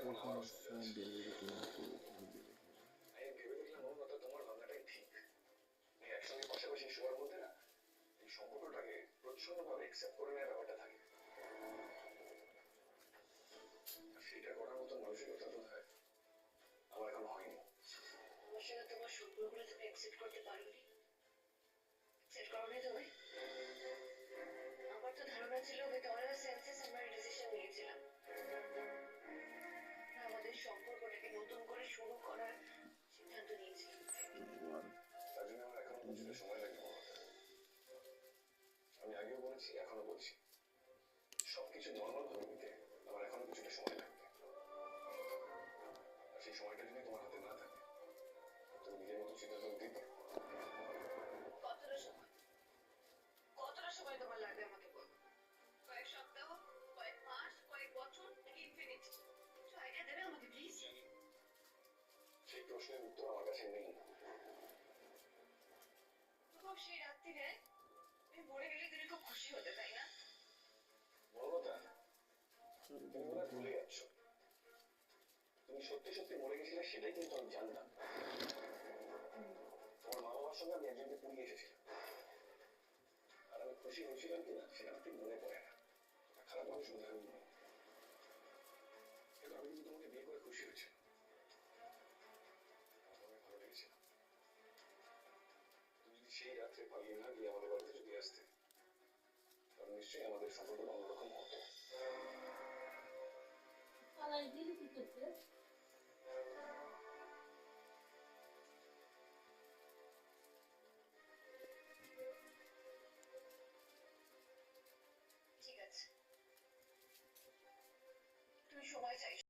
আমার অসুবিধা আছে। আমি ভেবে দেখলাম অনুরাধা তোমার ভাবনাটাই ঠিক। এই একসঙ্গে পাশাপাশি শোয়ার মধ্যে না এই সম্পর্কটাকে প্রচ্ছন্নভাবে অ্যাকসেপ্ট করে নেওয়ার ব্যাপারটা থাকে। আর সেটা করার মতো মানসিকতা বোধ হয় আমার এখন হয়নি। আমার সাথে তোমার সম্পর্কটা তুমি অ্যাকসেপ্ট করতে পারোনি। অ্যাকসেপ্ট করোনি তুমি। আমার তো ধারণা ছিল উইথ অল আওয়ার সেন্সেস আমরা ডিসিশন নিয়েছিলাম আমাদের সম্পর্কটাকে নতুন করে শুরু করার সিদ্ধান্ত নিয়েছিলাম। তার জন্য আমার এখনো কিছুটা সময় লাগবে। আমি আগেও বলেছি, এখনো বলছি, সবকিছু নর্মাল ভাবে নিতে আমার এখনো কিছুটা সময় লাগবে। আর সেই সময়টা যদি তোমার হাতে না থাকে তুমি নিজের মতো সিদ্ধান্ত নিতেই পারো। কতটা সময় তোমার লাগবে আমাকে বলো? কয়েক সপ্তাহ, কয়েক মাস, কয়েক বছর, নাকি ইনফিনিটি? কিছু আইডিয়া দেবে আমাকে প্লিজ? সেই প্রশ্নের উত্তর আমার কাছে নেই। খুব সেই রাত্রিরে আমি মরে গেলে তুমি খুব খুশি হতে, তাই না? মরণতা তুমি মনে হয় ভুলে যাচ্ছ। তুমি সত্যি সত্যি মরে গেছিলে সেটাই কিন্তু আমি জানতাম। তোমার মা বাবার সঙ্গে আমি একজনকে পুড়িয়ে এসেছিলাম। আর আমি খুশি হয়েছিলাম কিনা সেটা আমার ঠিক মনে পড়ে না। খারাপ মানুষ বোধ হয় নই। কিন্তু আমি কিন্তু তোমাকে বিয়ে করে খুশি হয়েছিলাম। আমার ভালো লেগেছিল। তুমি যদি সেই রাত্রে পালিয়ে না গিয়ে আমাদের বাড়িতে যদি আসতে তাহলে নিশ্চয়ই আমাদের সম্পর্কটা অন্যরকম হতো। পালাই দিলি কি করতে? ঠিক আছে, তুমি সময় চাইছো।